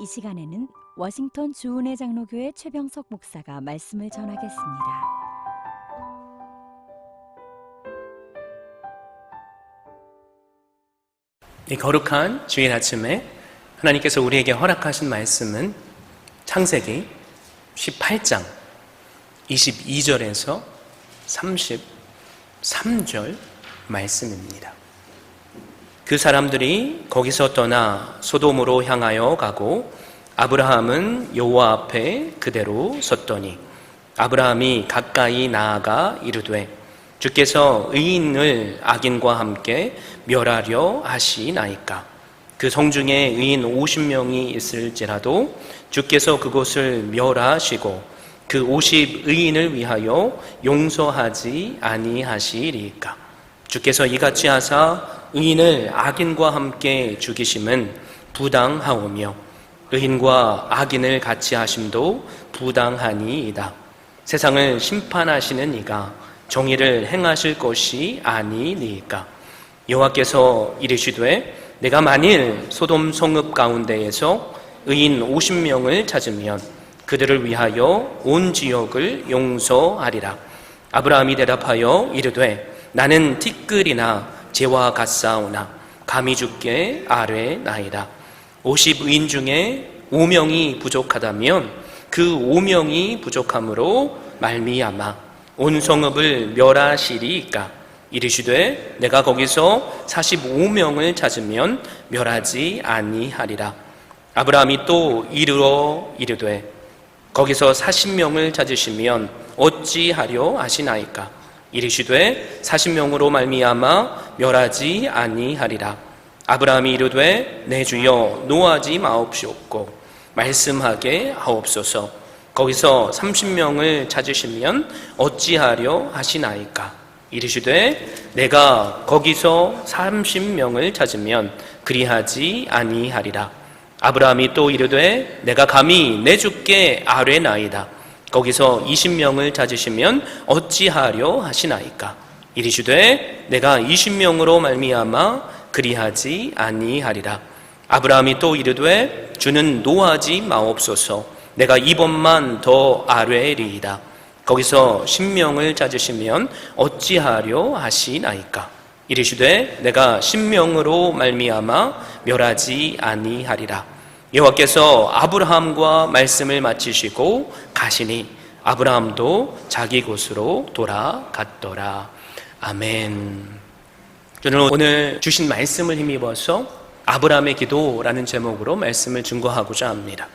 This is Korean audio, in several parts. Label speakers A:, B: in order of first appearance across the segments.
A: 이 시간에는 워싱턴 주은혜 장로교회 최병석 목사가 말씀을 전하겠습니다.
B: 이 거룩한 주일 아침에 하나님께서 우리에게 허락하신 말씀은 창세기 18장 22절에서 33절 말씀입니다. 그 사람들이 거기서 떠나 소돔으로 향하여 가고 아브라함은 여호와 앞에 그대로 섰더니 아브라함이 가까이 나아가 이르되 주께서 의인을 악인과 함께 멸하려 하시나이까. 그 성중에 의인 50명이 있을지라도 주께서 그곳을 멸하시고 그 50의인을 위하여 용서하지 아니하시리이까. 주께서 이같이 하사 의인을 악인과 함께 죽이심은 부당하오며 의인과 악인을 같이 하심도 부당하니이다. 세상을 심판하시는 이가 정의를 행하실 것이 아니니이까. 여호와께서 이르시되 내가 만일 소돔 성읍 가운데에서 의인 50명을 찾으면 그들을 위하여 온 지역을 용서하리라. 아브라함이 대답하여 이르되 나는 티끌이나 재와 같사오나 감히 주께 아뢰나이다. 50의인 중에 5명이 부족하다면 그 5명이 부족함으로 말미암아 온 성읍을 멸하시리이까. 이르시되 내가 거기서 45명을 찾으면 멸하지 아니하리라. 아브라함이 또 이르러 이르되 거기서 40명을 찾으시면 어찌하려 하시나이까. 이르시되 40명으로 말미암아 멸하지 아니하리라. 아브라함이 이르되 내 주여 노하지 마옵시옵고 말씀하게 하옵소서. 거기서 30명을 찾으시면 어찌하려 하시나이까. 이르시되 내가 거기서 30명을 찾으면 그리하지 아니하리라. 아브라함이 또 이르되 내가 감히 내 주께 아뢰나이다. 거기서 20명을 찾으시면 어찌하려 하시나이까. 이르시되 내가 20명으로 말미암아 그리하지 아니하리라. 아브라함이 또 이르되 주는 노하지 마옵소서. 내가 이번만 더 아뢰리이다. 거기서 10명을 찾으시면 어찌하려 하시나이까. 이르시되 내가 10명으로 말미암아 멸하지 아니하리라. 여호와께서 아브라함과 말씀을 마치시고 가시니 아브라함도 자기 곳으로 돌아갔더라. 아멘. 저는 오늘 주신 말씀을 힘입어서 아브라함의 기도라는 제목으로 말씀을 증거하고자 합니다.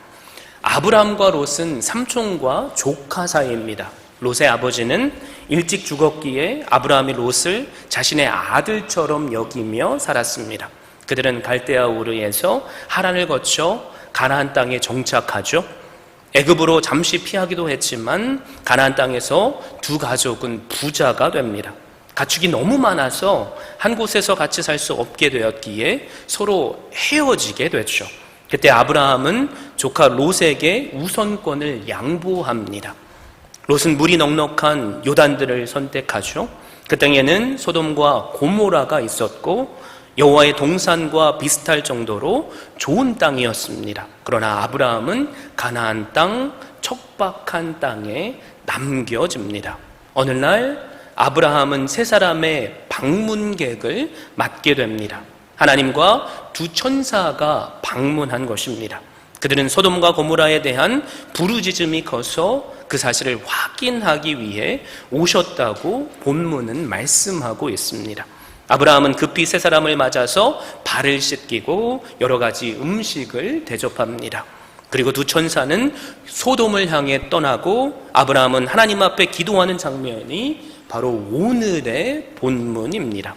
B: 아브라함과 롯은 삼촌과 조카 사이입니다. 롯의 아버지는 일찍 죽었기에 아브라함이 롯을 자신의 아들처럼 여기며 살았습니다. 그들은 갈대아 우르에서 하란을 거쳐 가나안 땅에 정착하죠. 애굽으로 잠시 피하기도 했지만 가나안 땅에서 두 가족은 부자가 됩니다. 가축이 너무 많아서 한 곳에서 같이 살 수 없게 되었기에 서로 헤어지게 됐죠. 그때 아브라함은 조카 롯에게 우선권을 양보합니다. 롯은 물이 넉넉한 요단들을 선택하죠. 그 땅에는 소돔과 고모라가 있었고 여호와의 동산과 비슷할 정도로 좋은 땅이었습니다. 그러나 아브라함은 가나안 땅, 척박한 땅에 남겨집니다. 어느 날 아브라함은 세 사람의 방문객을 맞게 됩니다. 하나님과 두 천사가 방문한 것입니다. 그들은 소돔과 고모라에 대한 부르짖음이 커서 그 사실을 확인하기 위해 오셨다고 본문은 말씀하고 있습니다. 아브라함은 급히 세 사람을 맞아서 발을 씻기고 여러 가지 음식을 대접합니다. 그리고 두 천사는 소돔을 향해 떠나고 아브라함은 하나님 앞에 기도하는 장면이 바로 오늘의 본문입니다.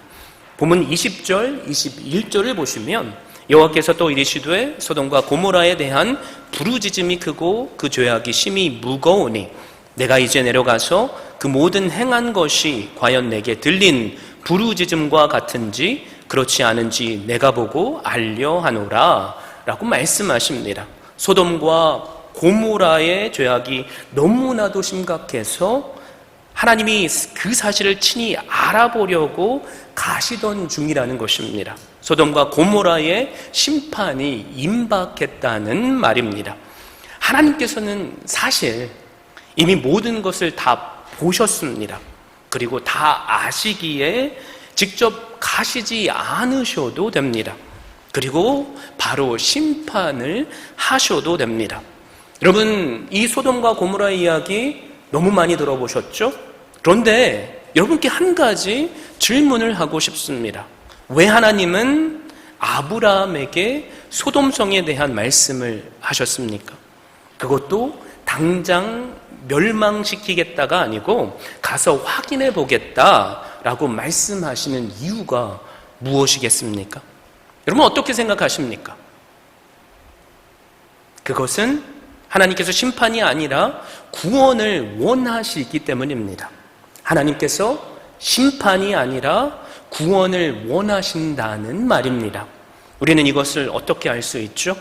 B: 본문 20절, 21절을 보시면 여호와께서 또 이르시되 소돔과 고모라에 대한 부르짖음이 크고 그 죄악이 심히 무거우니 내가 이제 내려가서 그 모든 행한 것이 과연 내게 들린 부르짖음과 같은지 그렇지 않은지 내가 보고 알려 하노라 라고 말씀하십니다. 소돔과 고모라의 죄악이 너무나도 심각해서 하나님이 그 사실을 친히 알아보려고 가시던 중이라는 것입니다. 소돔과 고모라의 심판이 임박했다는 말입니다. 하나님께서는 사실 이미 모든 것을 다 보셨습니다. 그리고 다 아시기에 직접 가시지 않으셔도 됩니다. 그리고 바로 심판을 하셔도 됩니다. 여러분, 이 소돔과 고모라의 이야기 너무 많이 들어보셨죠? 그런데 여러분께 한 가지 질문을 하고 싶습니다. 왜 하나님은 아브라함에게 소돔성에 대한 말씀을 하셨습니까? 그것도 당장 멸망시키겠다가 아니고 가서 확인해 보겠다라고 말씀하시는 이유가 무엇이겠습니까? 여러분 어떻게 생각하십니까? 그것은 하나님께서 심판이 아니라 구원을 원하시기 때문입니다. 하나님께서 심판이 아니라 구원을 원하신다는 말입니다. 우리는 이것을 어떻게 알 수 있죠?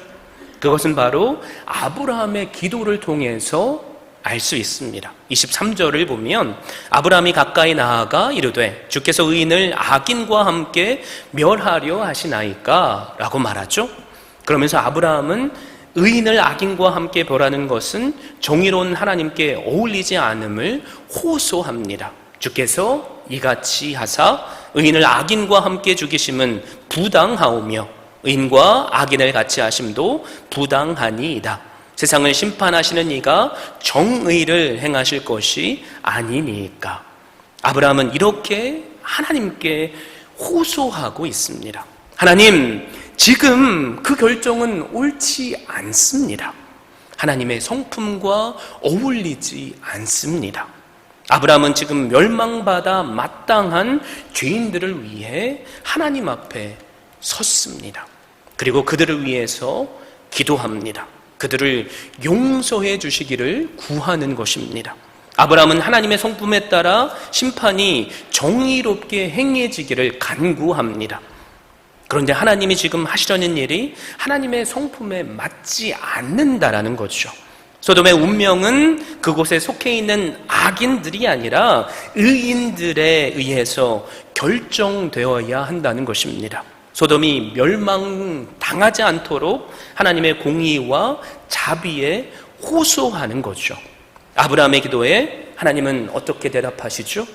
B: 그것은 바로 아브라함의 기도를 통해서 알 수 있습니다. 23절을 보면 아브라함이 가까이 나아가 이르되 주께서 의인을 악인과 함께 멸하려 하시나이까? 라고 말하죠. 그러면서 아브라함은 의인을 악인과 함께 멸하는 것은 정의로운 하나님께 어울리지 않음을 호소합니다. 주께서 이같이 하사 의인을 악인과 함께 죽이심은 부당하오며 의인과 악인을 같이 하심도 부당하니이다. 세상을 심판하시는 이가 정의를 행하실 것이 아니니까. 아브라함은 이렇게 하나님께 호소하고 있습니다. 하나님, 지금 그 결정은 옳지 않습니다. 하나님의 성품과 어울리지 않습니다. 아브라함은 지금 멸망받아 마땅한 죄인들을 위해 하나님 앞에 섰습니다. 그리고 그들을 위해서 기도합니다. 그들을 용서해 주시기를 구하는 것입니다. 아브라함은 하나님의 성품에 따라 심판이 정의롭게 행해지기를 간구합니다. 그런데 하나님이 지금 하시려는 일이 하나님의 성품에 맞지 않는다라는 거죠. 소돔의 운명은 그곳에 속해 있는 악인들이 아니라 의인들에 의해서 결정되어야 한다는 것입니다. 소돔이 멸망당하지 않도록 하나님의 공의와 자비에 호소하는 거죠. 아브라함의 기도에 하나님은 어떻게 대답하시죠?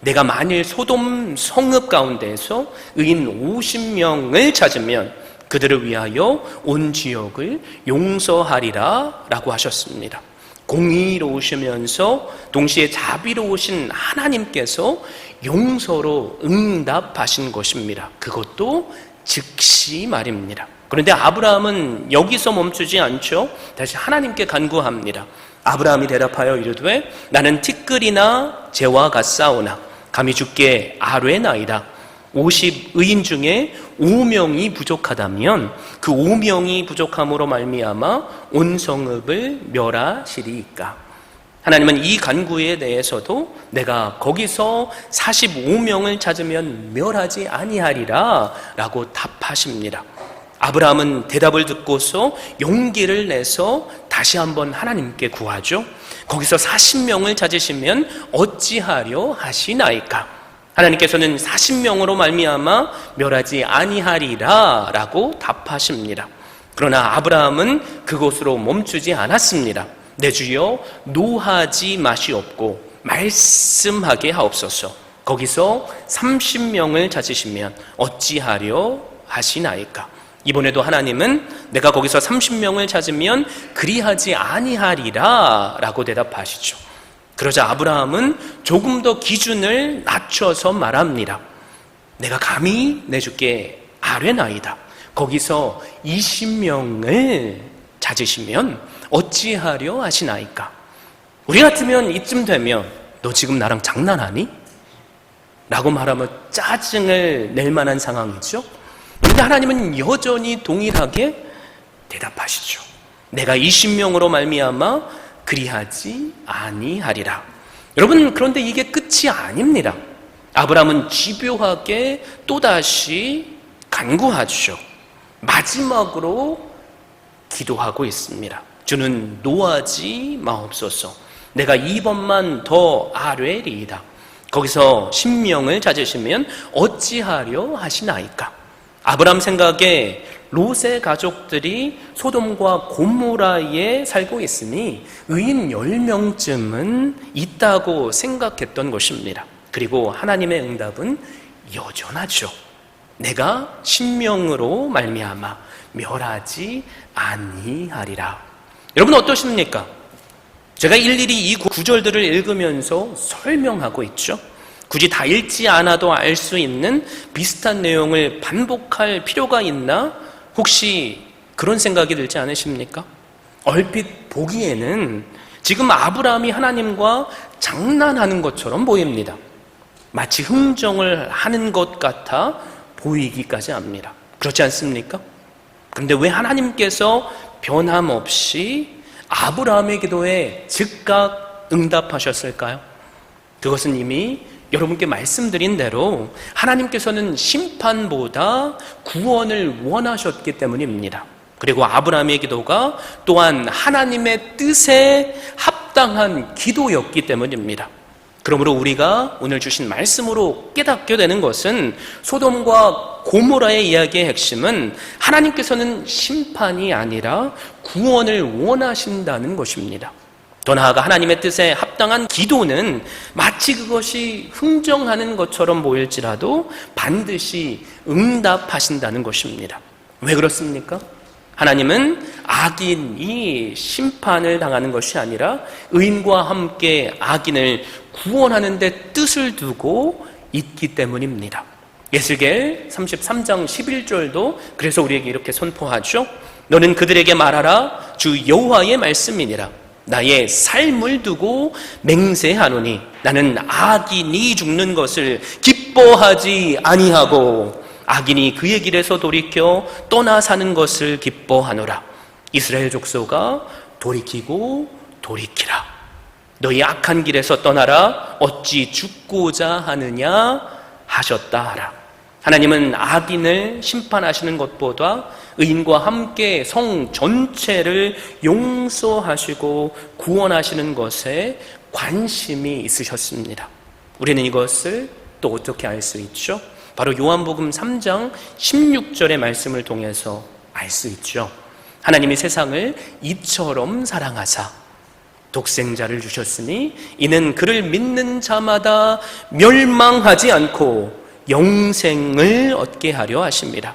B: 내가 만일 소돔 성읍 가운데에서 의인 50명을 찾으면 그들을 위하여 온 지역을 용서하리라 라고 하셨습니다. 공의로우시면서 동시에 자비로우신 하나님께서 용서로 응답하신 것입니다. 그것도 즉시 말입니다. 그런데 아브라함은 여기서 멈추지 않죠. 다시 하나님께 간구합니다. 아브라함이 대답하여 이르되 나는 티끌이나 재와 같사오나 감히 주께 아뢰나이다. 50의인 중에 5명이 부족하다면 그 5명이 부족함으로 말미암아 온 성읍을 멸하시리이까. 하나님은 이 간구에 대해서도 내가 거기서 45명을 찾으면 멸하지 아니하리라 라고 답하십니다. 아브라함은 대답을 듣고서 용기를 내서 다시 한번 하나님께 구하죠. 거기서 40명을 찾으시면 어찌하려 하시나이까? 하나님께서는 40명으로 말미암아 멸하지 아니하리라 라고 답하십니다. 그러나 아브라함은 그곳으로 멈추지 않았습니다. 내 주여 노하지 마시옵고 말씀하게 하옵소서. 거기서 30명을 찾으시면 어찌하려 하시나이까? 이번에도 하나님은 내가 거기서 30명을 찾으면 그리하지 아니하리라 라고 대답하시죠. 그러자 아브라함은 조금 더 기준을 낮춰서 말합니다. 내가 감히 내 주께 아뢰나이다. 거기서 20명을 찾으시면 어찌하려 하시나이까? 우리 같으면 이쯤 되면 너 지금 나랑 장난하니? 라고 말하면 짜증을 낼 만한 상황이죠. 그런데 하나님은 여전히 동일하게 대답하시죠. 내가 20명으로 말미암아 그리하지 아니하리라. 여러분, 그런데 이게 끝이 아닙니다. 아브라함은 집요하게 또다시 간구하죠. 마지막으로 기도하고 있습니다. 주는 노하지 마옵소서. 내가 2번만 더 아뢰리이다. 거기서 신명을 찾으시면 어찌하려 하시나이까. 아브라함 생각에 롯의 가족들이 소돔과 고모라에 살고 있으니 의인 10명쯤은 있다고 생각했던 것입니다. 그리고 하나님의 응답은 여전하죠. 내가 신명으로 말미암아 멸하지 아니하리라. 여러분 어떠십니까? 제가 일일이 이 구절들을 읽으면서 설명하고 있죠. 굳이 다 읽지 않아도 알 수 있는 비슷한 내용을 반복할 필요가 있나? 혹시 그런 생각이 들지 않으십니까? 얼핏 보기에는 지금 아브라함이 하나님과 장난하는 것처럼 보입니다. 마치 흥정을 하는 것 같아 보이기까지 합니다. 그렇지 않습니까? 그런데 왜 하나님께서 변함없이 아브라함의 기도에 즉각 응답하셨을까요? 그것은 이미 여러분께 말씀드린 대로 하나님께서는 심판보다 구원을 원하셨기 때문입니다. 그리고 아브라함의 기도가 또한 하나님의 뜻에 합당한 기도였기 때문입니다. 그러므로 우리가 오늘 주신 말씀으로 깨닫게 되는 것은 소돔과 고모라의 이야기의 핵심은 하나님께서는 심판이 아니라 구원을 원하신다는 것입니다. 더 나아가 하나님의 뜻에 합당한 기도는 마치 그것이 흥정하는 것처럼 보일지라도 반드시 응답하신다는 것입니다. 왜 그렇습니까? 하나님은 악인이 심판을 당하는 것이 아니라 의인과 함께 악인을 구원하는 데 뜻을 두고 있기 때문입니다. 에스겔 33장 11절도 그래서 우리에게 이렇게 선포하죠. 너는 그들에게 말하라. 주 여호와의 말씀이니라. 나의 삶을 두고 맹세하노니 나는 악인이 죽는 것을 기뻐하지 아니하고 악인이 그의 길에서 돌이켜 떠나 사는 것을 기뻐하노라. 이스라엘 족속아 돌이키고 돌이키라. 너희 악한 길에서 떠나라. 어찌 죽고자 하느냐 하셨다 하라. 하나님은 악인을 심판하시는 것보다 의인과 함께 성 전체를 용서하시고 구원하시는 것에 관심이 있으셨습니다. 우리는 이것을 또 어떻게 알 수 있죠? 바로 요한복음 3장 16절의 말씀을 통해서 알 수 있죠. 하나님이 세상을 이처럼 사랑하사 독생자를 주셨으니 이는 그를 믿는 자마다 멸망하지 않고 영생을 얻게 하려 하십니다.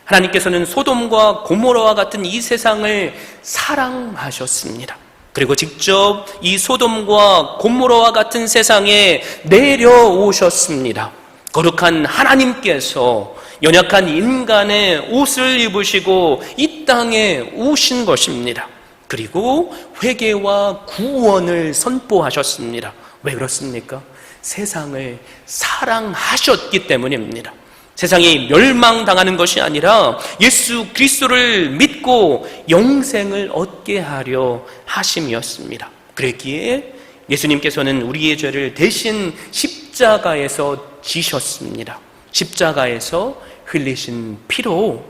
B: 하나님께서는 소돔과 고모라와 같은 이 세상을 사랑하셨습니다. 그리고 직접 이 소돔과 고모라와 같은 세상에 내려오셨습니다. 거룩한 하나님께서 연약한 인간의 옷을 입으시고 이 땅에 오신 것입니다. 그리고 회개와 구원을 선포하셨습니다. 왜 그렇습니까? 세상을 사랑하셨기 때문입니다. 세상이 멸망당하는 것이 아니라 예수 그리스도를 믿고 영생을 얻게 하려 하심이었습니다. 그랬기에 예수님께서는 우리의 죄를 대신 십자가에서 지셨습니다. 십자가에서 흘리신 피로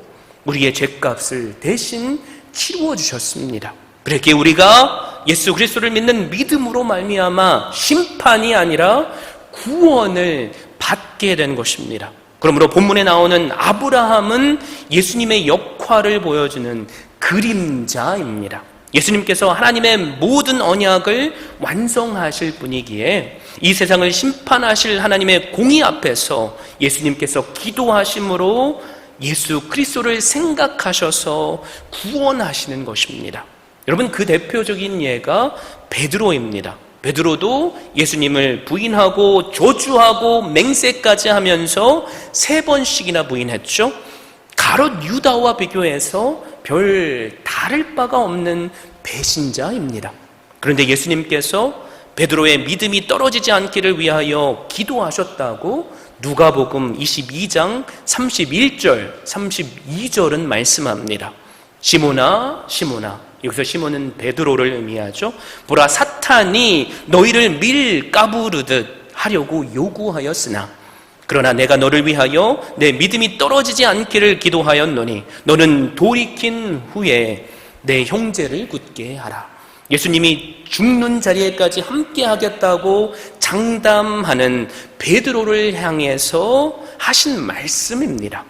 B: 우리의 죄값을 대신 치루어 주셨습니다. 그렇게 우리가 예수 그리스도를 믿는 믿음으로 말미암아 심판이 아니라 구원을 받게 된 것입니다. 그러므로 본문에 나오는 아브라함은 예수님의 역할을 보여주는 그림자입니다. 예수님께서 하나님의 모든 언약을 완성하실 분이기에 이 세상을 심판하실 하나님의 공의 앞에서 예수님께서 기도하심으로 예수 그리스도를 생각하셔서 구원하시는 것입니다. 여러분, 그 대표적인 예가 베드로입니다. 베드로도 예수님을 부인하고 저주하고 맹세까지 하면서 3번씩이나 부인했죠. 가롯 유다와 비교해서 별 다를 바가 없는 배신자입니다. 그런데 예수님께서 베드로의 믿음이 떨어지지 않기를 위하여 기도하셨다고 누가복음 22장 31절, 32절은 말씀합니다. 시몬아, 시몬아. 여기서 시몬은 베드로를 의미하죠. 보라, 사탄이 너희를 밀 까부르듯 하려고 요구하였으나 그러나 내가 너를 위하여 내 믿음이 떨어지지 않기를 기도하였노니 너는 돌이킨 후에 내 형제를 굳게 하라. 예수님이 죽는 자리에까지 함께 하겠다고 장담하는 베드로를 향해서 하신 말씀입니다.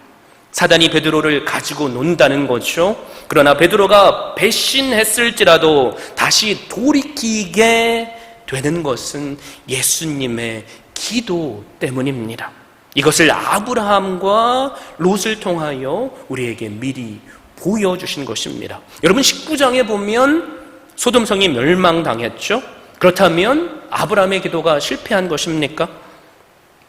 B: 사단이 베드로를 가지고 논다는 거죠. 그러나 베드로가 배신했을지라도 다시 돌이키게 되는 것은 예수님의 기도 때문입니다. 이것을 아브라함과 롯을 통하여 우리에게 미리 보여주신 것입니다. 여러분, 19장에 보면 소돔성이 멸망당했죠. 그렇다면 아브라함의 기도가 실패한 것입니까?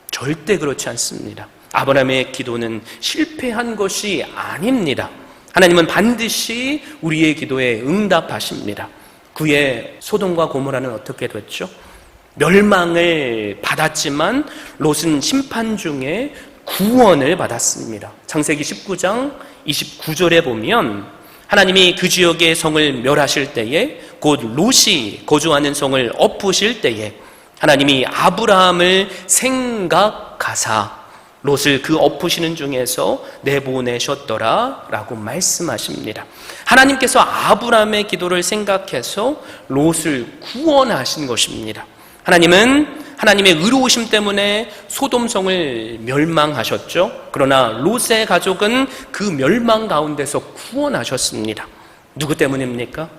B: 절대 그렇지 않습니다. 아브라함의 기도는 실패한 것이 아닙니다. 하나님은 반드시 우리의 기도에 응답하십니다. 그의 소돔과 고모라는 어떻게 됐죠? 멸망을 받았지만 롯은 심판 중에 구원을 받았습니다. 창세기 19장 29절에 보면 하나님이 그 지역의 성을 멸하실 때에, 곧 롯이 거주하는 성을 엎으실 때에 하나님이 아브라함을 생각하사 롯을 그 엎으시는 중에서 내보내셨더라 라고 말씀하십니다. 하나님께서 아브라함의 기도를 생각해서 롯을 구원하신 것입니다. 하나님은 하나님의 의로우심 때문에 소돔성을 멸망하셨죠. 그러나 롯의 가족은 그 멸망 가운데서 구원하셨습니다. 누구 때문입니까?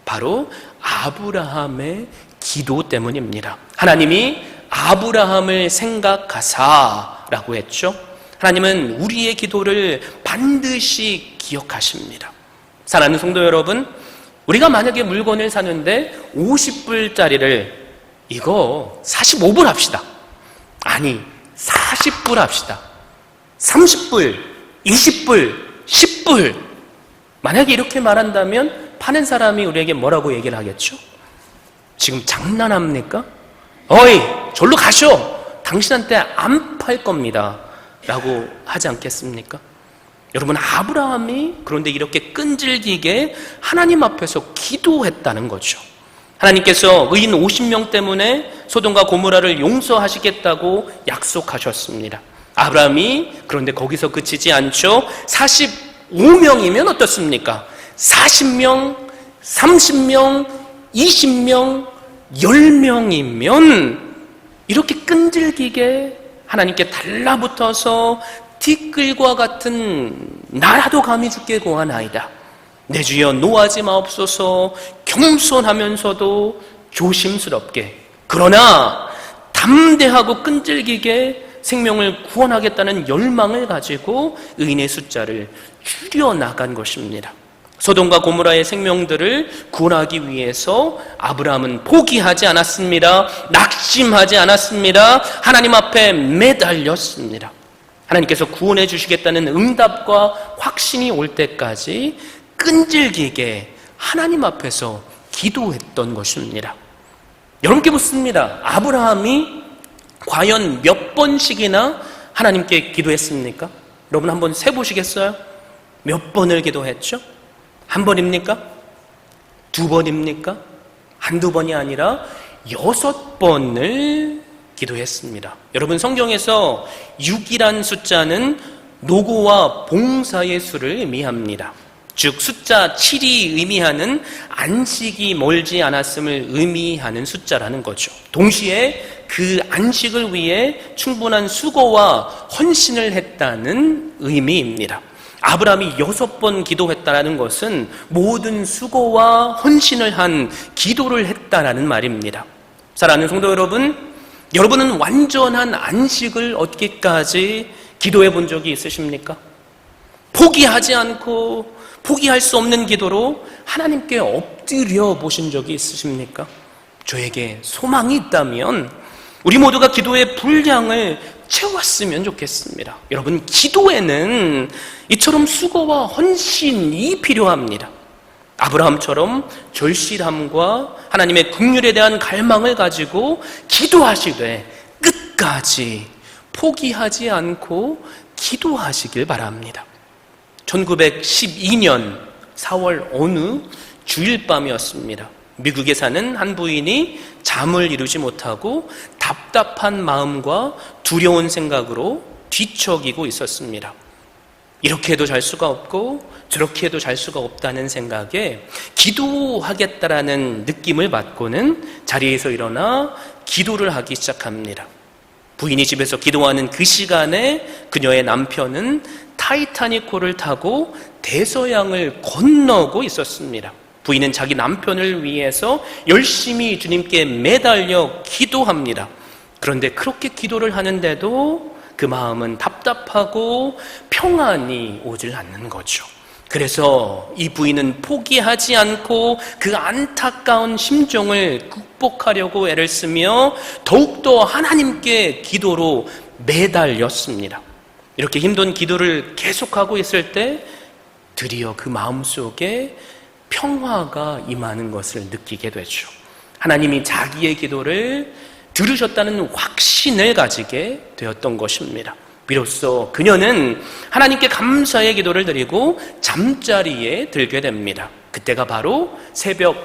B: 바로 아브라함의 기도 때문입니다. 하나님이 아브라함을 생각하사라고 했죠. 하나님은 우리의 기도를 반드시 기억하십니다. 사랑하는 성도 여러분, 우리가 만약에 물건을 사는데 50불짜리를 이거 45불 합시다. 아니, 40불 합시다. 30불, 20불, 10불. 만약에 이렇게 말한다면 파는 사람이 우리에게 뭐라고 얘기를 하겠죠? 지금 장난합니까? 어이, 절로 가쇼. 당신한테 안 팔 겁니다. 라고 하지 않겠습니까? 여러분, 아브라함이 그런데 이렇게 끈질기게 하나님 앞에서 기도했다는 거죠. 하나님께서 의인 50명 때문에 소돔과 고모라를 용서하시겠다고 약속하셨습니다. 아브라함이 그런데 거기서 그치지 않죠. 45명이면 어떻습니까? 40명, 30명, 20명, 10명이면 이렇게 끈질기게 하나님께 달라붙어서 티끌과 같은 나라도 감히 죽게 고하나이다. 내 주여 노하지 마옵소서. 겸손하면서도 조심스럽게, 그러나 담대하고 끈질기게 생명을 구원하겠다는 열망을 가지고 의인의 숫자를 줄여나간 것입니다. 소돔과 고모라의 생명들을 구원하기 위해서 아브라함은 포기하지 않았습니다. 낙심하지 않았습니다. 하나님 앞에 매달렸습니다. 하나님께서 구원해 주시겠다는 응답과 확신이 올 때까지 끈질기게 하나님 앞에서 기도했던 것입니다. 여러분께 묻습니다. 아브라함이 과연 몇 번씩이나 하나님께 기도했습니까? 여러분 한번 세보시겠어요? 몇 번을 기도했죠? 한 번입니까? 두 번입니까? 한두 번이 아니라 6번을 기도했습니다. 여러분, 성경에서 6이란 숫자는 노고와 봉사의 수를 의미합니다. 즉 숫자 7이 의미하는 안식이 멀지 않았음을 의미하는 숫자라는 거죠. 동시에 그 안식을 위해 충분한 수고와 헌신을 했다는 의미입니다. 아브라함이 6번 기도했다는 것은 모든 수고와 헌신을 한 기도를 했다는 말입니다. 사랑하는 성도 여러분, 여러분은 완전한 안식을 얻기까지 기도해 본 적이 있으십니까? 포기하지 않고 포기할 수 없는 기도로 하나님께 엎드려 보신 적이 있으십니까? 저에게 소망이 있다면 우리 모두가 기도의 분량을 채웠으면 좋겠습니다. 여러분, 기도에는 이처럼 수고와 헌신이 필요합니다. 아브라함처럼 절실함과 하나님의 긍휼에 대한 갈망을 가지고 기도하시되 끝까지 포기하지 않고 기도하시길 바랍니다. 1912년 4월 어느 주일 밤이었습니다. 미국에 사는 한 부인이 잠을 이루지 못하고 답답한 마음과 두려운 생각으로 뒤척이고 있었습니다. 이렇게 해도 잘 수가 없고 저렇게 해도 잘 수가 없다는 생각에 기도하겠다라는 느낌을 받고는 자리에서 일어나 기도를 하기 시작합니다. 부인이 집에서 기도하는 그 시간에 그녀의 남편은 타이타닉호를 타고 대서양을 건너고 있었습니다. 부인은 자기 남편을 위해서 열심히 주님께 매달려 기도합니다. 그런데 그렇게 기도를 하는데도 그 마음은 답답하고 평안이 오질 않는 거죠. 그래서 이 부인은 포기하지 않고 그 안타까운 심정을 극복하려고 애를 쓰며 더욱더 하나님께 기도로 매달렸습니다. 이렇게 힘든 기도를 계속하고 있을 때 드디어 그 마음속에 평화가 임하는 것을 느끼게 되죠. 하나님이 자기의 기도를 들으셨다는 확신을 가지게 되었던 것입니다. 비로소 그녀는 하나님께 감사의 기도를 드리고 잠자리에 들게 됩니다. 그때가 바로 새벽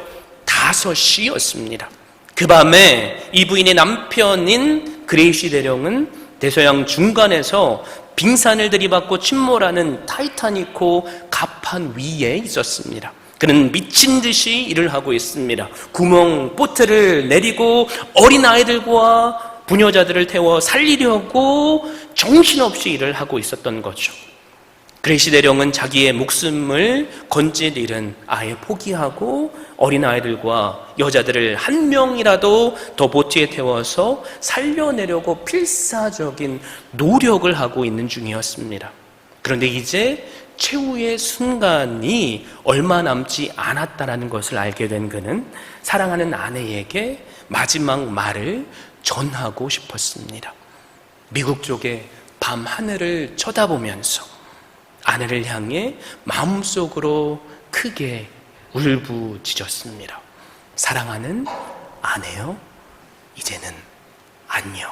B: 5시였습니다. 그 밤에 이 부인의 남편인 그레이시 대령은 대서양 중간에서 빙산을 들이받고 침몰하는 타이타닉호 갑판 위에 있었습니다. 그는 미친 듯이 일을 하고 있습니다. 구멍 보트를 내리고 어린아이들과 부녀자들을 태워 살리려고 정신없이 일을 하고 있었던 거죠. 그레이시 대령은 자기의 목숨을 건질 일은 아예 포기하고 어린아이들과 여자들을 한 명이라도 더 보트에 태워서 살려내려고 필사적인 노력을 하고 있는 중이었습니다. 그런데 이제 최후의 순간이 얼마 남지 않았다는 것을 알게 된 그는 사랑하는 아내에게 마지막 말을 전하고 싶었습니다. 미국 쪽의 밤 하늘을 쳐다보면서 아내를 향해 마음속으로 크게 울부짖었습니다. 사랑하는 아내요, 이제는 안녕.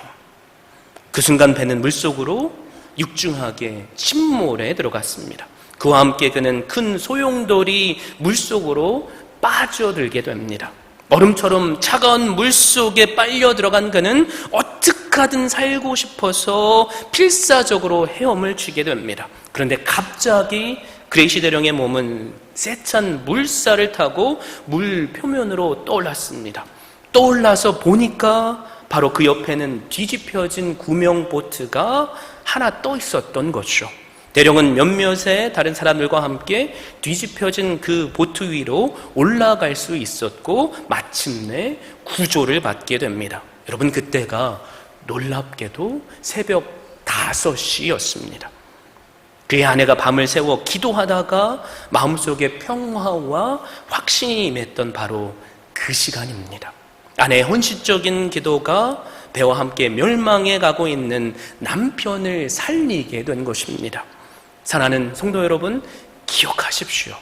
B: 그 순간 배는 물속으로 육중하게 침몰에 들어갔습니다. 그와 함께 그는 큰 소용돌이 물속으로 빠져들게 됩니다. 얼음처럼 차가운 물속에 빨려 들어간 그는 어떻게든 살고 싶어서 필사적으로 헤엄을 치게 됩니다. 그런데 갑자기 그레이시 대령의 몸은 세찬 물살을 타고 물 표면으로 떠올랐습니다. 떠올라서 보니까 바로 그 옆에는 뒤집혀진 구명 보트가 하나 떠 있었던 거죠. 대령은 몇몇의 다른 사람들과 함께 뒤집혀진 그 보트 위로 올라갈 수 있었고 마침내 구조를 받게 됩니다. 여러분, 그때가 놀랍게도 새벽 5시였습니다. 그의 아내가 밤을 새워 기도하다가 마음속에 평화와 확신이 임했던 바로 그 시간입니다. 아내의 헌신적인 기도가 배와 함께 멸망해 가고 있는 남편을 살리게 된 것입니다. 사랑하는 성도 여러분, 기억하십시오.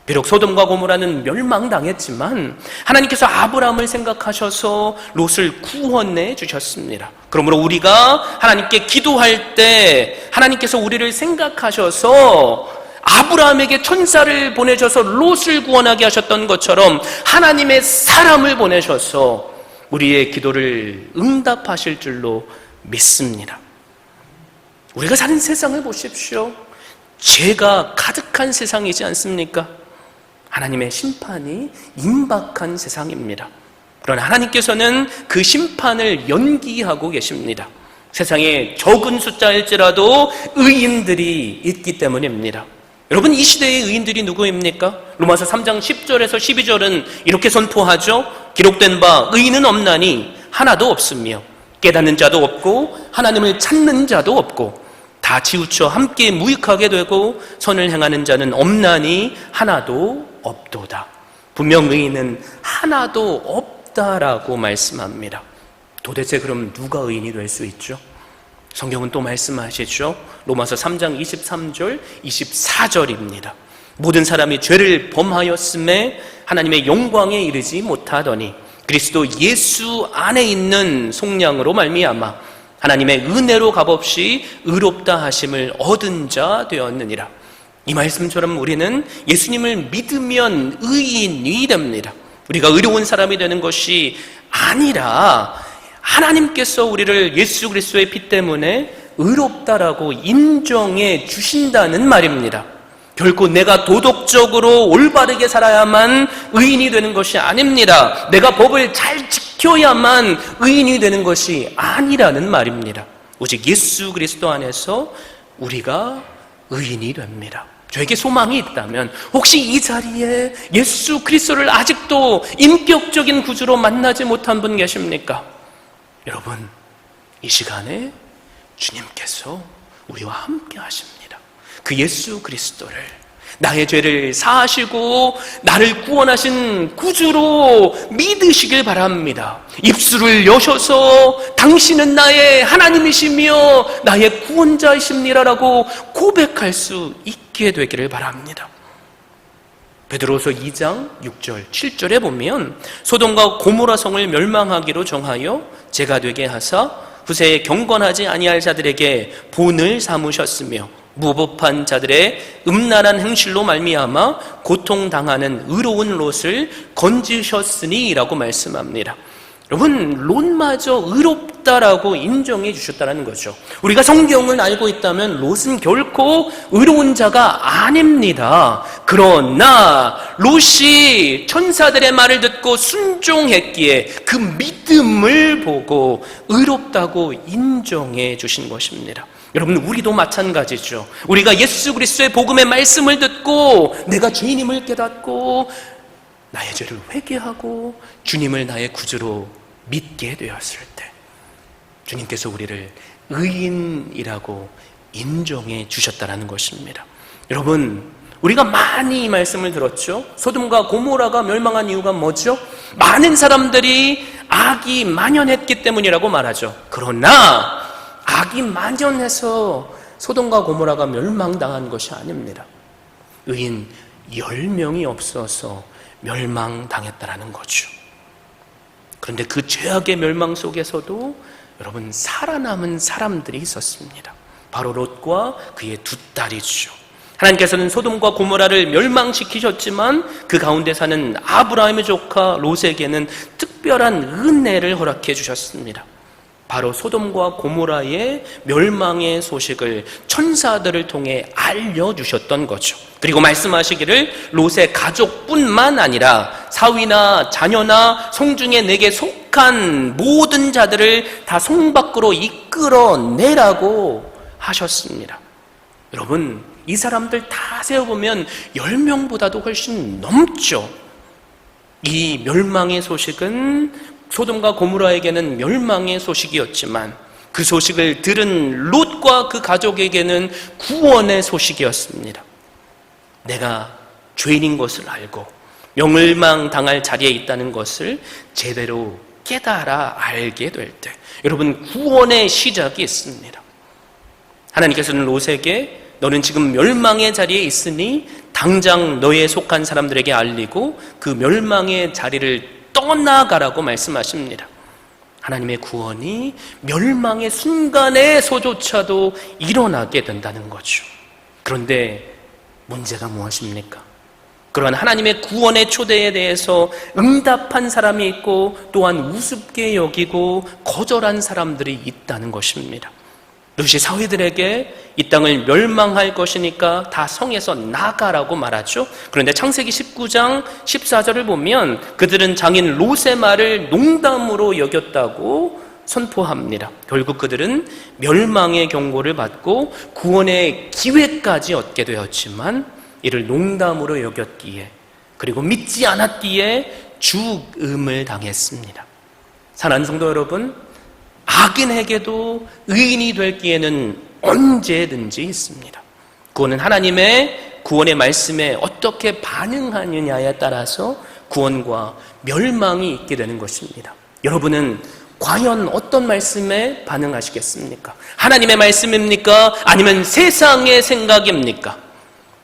B: 비록 소돔과 고모라는 멸망당했지만 하나님께서 아브라함을 생각하셔서 롯을 구원해 주셨습니다. 그러므로 우리가 하나님께 기도할 때 하나님께서 우리를 생각하셔서 아브라함에게 천사를 보내셔서 롯을 구원하게 하셨던 것처럼 하나님의 사람을 보내셔서 우리의 기도를 응답하실 줄로 믿습니다. 우리가 사는 세상을 보십시오. 죄가 가득한 세상이지 않습니까? 하나님의 심판이 임박한 세상입니다. 그러나 하나님께서는 그 심판을 연기하고 계십니다. 세상에 적은 숫자일지라도 의인들이 있기 때문입니다. 여러분, 이 시대의 의인들이 누구입니까? 로마서 3장 10절에서 12절은 이렇게 선포하죠. 기록된 바 의인은 없나니 하나도 없으며 깨닫는 자도 없고 하나님을 찾는 자도 없고 다 치우쳐 함께 무익하게 되고 선을 행하는 자는 없나니 하나도 없도다. 분명 의인은 하나도 없다라고 말씀합니다. 도대체 그럼 누가 의인이 될 수 있죠? 성경은 또 말씀하시죠. 로마서 3장 23절 24절입니다. 모든 사람이 죄를 범하였음에 하나님의 영광에 이르지 못하더니 그리스도 예수 안에 있는 속량으로 말미암아 하나님의 은혜로 값없이 의롭다 하심을 얻은 자 되었느니라. 이 말씀처럼 우리는 예수님을 믿으면 의인이 됩니다. 우리가 의로운 사람이 되는 것이 아니라 하나님께서 우리를 예수 그리스도의 피 때문에 의롭다라고 인정해 주신다는 말입니다. 결코 내가 도덕적으로 올바르게 살아야만 의인이 되는 것이 아닙니다. 내가 법을 잘 지켜야만 의인이 되는 것이 아니라는 말입니다. 오직 예수 그리스도 안에서 우리가 의인이 됩니다. 저에게 소망이 있다면 혹시 이 자리에 예수 그리스도를 아직도 인격적인 구주로 만나지 못한 분 계십니까? 여러분, 이 시간에 주님께서 우리와 함께 하십니다. 그 예수 그리스도를 나의 죄를 사하시고 나를 구원하신 구주로 믿으시길 바랍니다. 입술을 여셔서 당신은 나의 하나님이시며 나의 구원자이십니다라고 고백할 수 있게 되기를 바랍니다. 베드로서 2장 6절 7절에 보면 소돔과 고모라 성을 멸망하기로 정하여 죄가 되게 하사 후세에 경건하지 아니할 자들에게 본을 삼으셨으며 무법한 자들의 음란한 행실로 말미암아 고통당하는 의로운 롯을 건지셨으니 라고 말씀합니다. 여러분, 롯마저 의롭다라고 인정해 주셨다는 거죠. 우리가 성경을 알고 있다면 롯은 결코 의로운 자가 아닙니다. 그러나 롯이 천사들의 말을 듣고 순종했기에 그 믿음을 보고 의롭다고 인정해 주신 것입니다. 여러분, 우리도 마찬가지죠. 우리가 예수 그리스도의 복음의 말씀을 듣고 내가 죄인임을 깨닫고 나의 죄를 회개하고 주님을 나의 구주로 믿게 되었을 때 주님께서 우리를 의인이라고 인정해 주셨다는 것입니다. 여러분, 우리가 많이 이 말씀을 들었죠. 소돔과 고모라가 멸망한 이유가 뭐죠? 많은 사람들이 악이 만연했기 때문이라고 말하죠. 그러나 악이 만연해서 소돔과 고모라가 멸망당한 것이 아닙니다. 의인 10명이 없어서 멸망당했다라는 거죠. 그런데 그 죄악의 멸망 속에서도 여러분 살아남은 사람들이 있었습니다. 바로 롯과 그의 두 딸이죠. 하나님께서는 소돔과 고모라를 멸망시키셨지만 그 가운데 사는 아브라함의 조카 롯에게는 특별한 은혜를 허락해 주셨습니다. 바로 소돔과 고모라의 멸망의 소식을 천사들을 통해 알려주셨던 거죠. 그리고 말씀하시기를 롯의 가족뿐만 아니라 사위나 자녀나 성중에 내게 속한 모든 자들을 다 성 밖으로 이끌어내라고 하셨습니다. 여러분, 이 사람들 다 세어보면 10명보다도 훨씬 넘죠. 이 멸망의 소식은 소돔과 고모라에게는 멸망의 소식이었지만 그 소식을 들은 롯과 그 가족에게는 구원의 소식이었습니다. 내가 죄인인 것을 알고 멸망당할 자리에 있다는 것을 제대로 깨달아 알게 될 때 여러분, 구원의 시작이 있습니다. 하나님께서는 롯에게 너는 지금 멸망의 자리에 있으니 당장 너에 속한 사람들에게 알리고 그 멸망의 자리를 떠나가라고 말씀하십니다. 하나님의 구원이 멸망의 순간에서조차도 일어나게 된다는 거죠. 그런데 문제가 무엇입니까? 그러한 하나님의 구원의 초대에 대해서 응답한 사람이 있고 또한 우습게 여기고 거절한 사람들이 있다는 것입니다. 롯이 사위들에게 이 땅을 멸망할 것이니까 다 성에서 나가라고 말하죠. 그런데 창세기 19장 14절을 보면 그들은 장인 롯의 말을 농담으로 여겼다고 선포합니다. 결국 그들은 멸망의 경고를 받고 구원의 기회까지 얻게 되었지만 이를 농담으로 여겼기에 그리고 믿지 않았기에 죽음을 당했습니다. 사랑하는 성도 여러분, 악인에게도 의인이 될 기회는 언제든지 있습니다. 그거는 하나님의 구원의 말씀에 어떻게 반응하느냐에 따라서 구원과 멸망이 있게 되는 것입니다. 여러분은 과연 어떤 말씀에 반응하시겠습니까? 하나님의 말씀입니까? 아니면 세상의 생각입니까?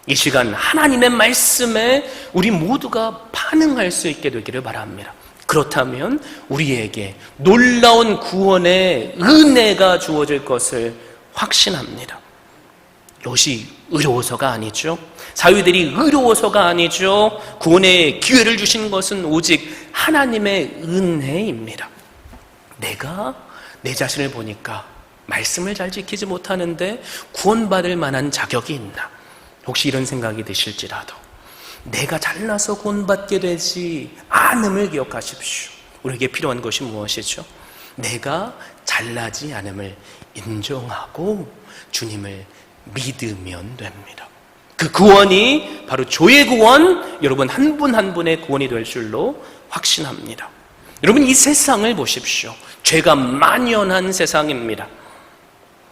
B: 이 시간 하나님의 말씀에 우리 모두가 반응할 수 있게 되기를 바랍니다. 그렇다면 우리에게 놀라운 구원의 은혜가 주어질 것을 확신합니다. 롯이 의로워서가 아니죠. 사위들이 의로워서가 아니죠. 구원의 기회를 주신 것은 오직 하나님의 은혜입니다. 내가 내 자신을 보니까 말씀을 잘 지키지 못하는데 구원받을 만한 자격이 있나? 혹시 이런 생각이 드실지라도 내가 잘나서 구원받게 되지 않음을 기억하십시오. 우리에게 필요한 것이 무엇이죠? 내가 잘나지 않음을 인정하고 주님을 믿으면 됩니다. 그 구원이 바로 조의 구원, 여러분 한 분 한 분의 구원이 될 줄로 확신합니다. 여러분 이 세상을 보십시오. 죄가 만연한 세상입니다.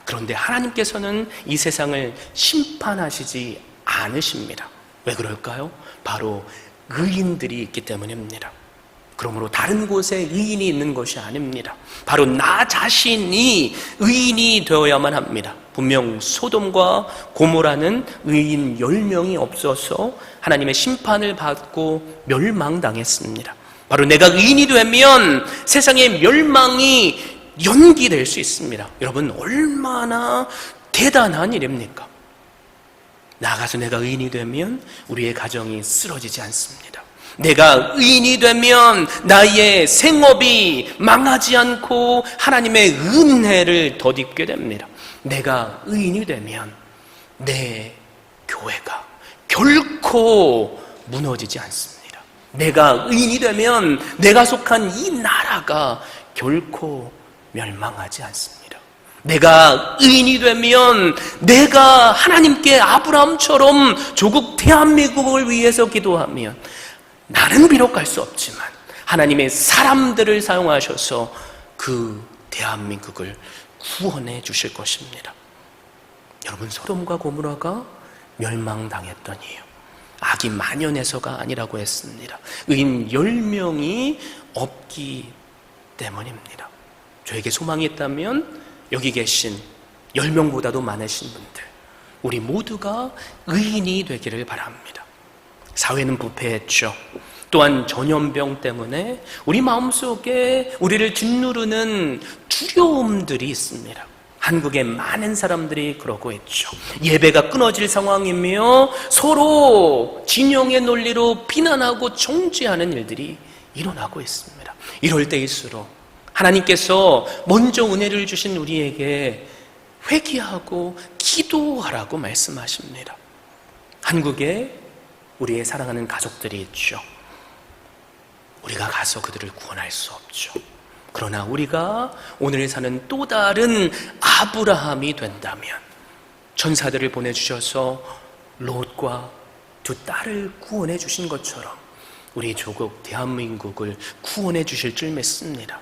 B: 그런데 하나님께서는 이 세상을 심판하시지 않으십니다. 왜 그럴까요? 바로 의인들이 있기 때문입니다. 그러므로 다른 곳에 의인이 있는 것이 아닙니다. 바로 나 자신이 의인이 되어야만 합니다. 분명 소돔과 고모라는 의인 10명이 없어서 하나님의 심판을 받고 멸망당했습니다. 바로 내가 의인이 되면 세상의 멸망이 연기될 수 있습니다. 여러분 얼마나 대단한 일입니까? 나아가서 내가 의인이 되면 우리의 가정이 쓰러지지 않습니다. 내가 의인이 되면 나의 생업이 망하지 않고 하나님의 은혜를 덧입게 됩니다. 내가 의인이 되면 내 교회가 결코 무너지지 않습니다. 내가 의인이 되면 내가 속한 이 나라가 결코 멸망하지 않습니다. 내가 의인이 되면 내가 하나님께 아브라함처럼 조국 대한민국을 위해서 기도하면 나는 비록 갈 수 없지만 하나님의 사람들을 사용하셔서 그 대한민국을 구원해 주실 것입니다. 여러분 소돔과 고모라가 멸망당했던 이유 악이 만연해서가 아니라고 했습니다. 의인 10명이 없기 때문입니다. 저에게 소망이 있다면 여기 계신 10명보다도 많으신 분들 우리 모두가 의인이 되기를 바랍니다. 사회는 부패했죠. 또한 전염병 때문에 우리 마음속에 우리를 짓누르는 두려움들이 있습니다. 한국의 많은 사람들이 그러고 있죠. 예배가 끊어질 상황이며 서로 진영의 논리로 비난하고 정죄하는 일들이 일어나고 있습니다. 이럴 때일수록 하나님께서 먼저 은혜를 주신 우리에게 회개하고 기도하라고 말씀하십니다. 한국에 우리의 사랑하는 가족들이 있죠. 우리가 가서 그들을 구원할 수 없죠. 그러나 우리가 오늘 사는 또 다른 아브라함이 된다면 천사들을 보내주셔서 롯과 두 딸을 구원해 주신 것처럼 우리 조국 대한민국을 구원해 주실 줄 믿습니다.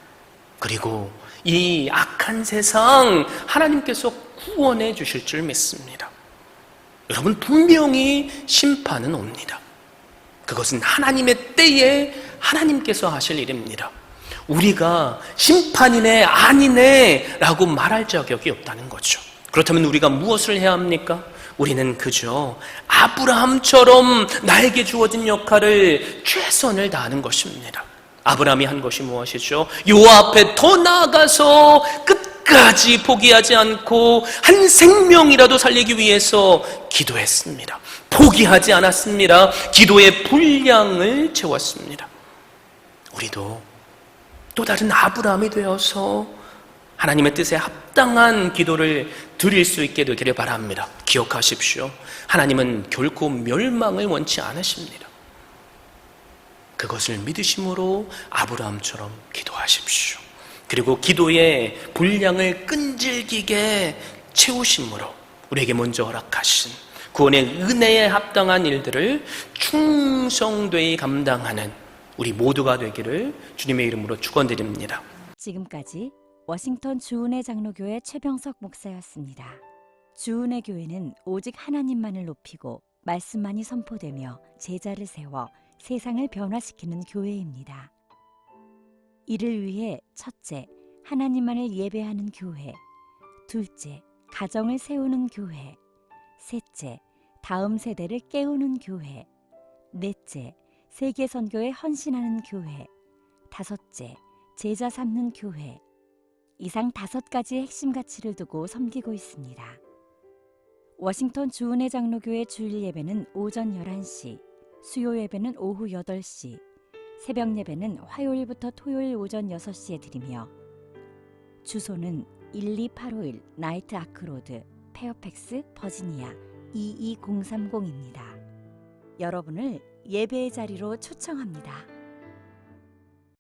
B: 그리고 이 악한 세상 하나님께서 구원해 주실 줄 믿습니다. 여러분 분명히 심판은 옵니다. 그것은 하나님의 때에 하나님께서 하실 일입니다. 우리가 심판이네 아니네 라고 말할 자격이 없다는 거죠. 그렇다면 우리가 무엇을 해야 합니까? 우리는 그저 아브라함처럼 나에게 주어진 역할을 최선을 다하는 것입니다. 아브라함이 한 것이 무엇이죠? 여호와 앞에 더 나아가서 끝까지 포기하지 않고 한 생명이라도 살리기 위해서 기도했습니다. 포기하지 않았습니다. 기도의 분량을 채웠습니다. 우리도 또 다른 아브라함이 되어서 하나님의 뜻에 합당한 기도를 드릴 수 있게 되기를 바랍니다. 기억하십시오. 하나님은 결코 멸망을 원치 않으십니다. 그것을 믿으심으로 아브라함처럼 기도하십시오. 그리고 기도의 분량을 끈질기게 채우심으로 우리에게 먼저 허락하신 구원의 은혜에 합당한 일들을 충성되이 감당하는 우리 모두가 되기를 주님의 이름으로 축원드립니다.
A: 지금까지 워싱턴 주은혜 장로교회 최병석 목사였습니다. 주은혜 교회는 오직 하나님만을 높이고 말씀만이 선포되며 제자를 세워 세상을 변화시키는 교회입니다. 이를 위해 첫째, 하나님만을 예배하는 교회, 둘째, 가정을 세우는 교회, 셋째, 다음 세대를 깨우는 교회, 넷째, 세계 선교에 헌신하는 교회, 다섯째, 제자 삼는 교회. 이상 5가지의 핵심 가치를 두고 섬기고 있습니다. 워싱턴 주은혜 장로교회 주일 예배는 오전 11시, 수요 예배는 오후 8시, 새벽 예배는 화요일부터 토요일 오전 6시에 드리며 주소는 12851 나이트 아크로드, 페어팩스, 버지니아 22030입니다. 여러분을 예배의 자리로 초청합니다.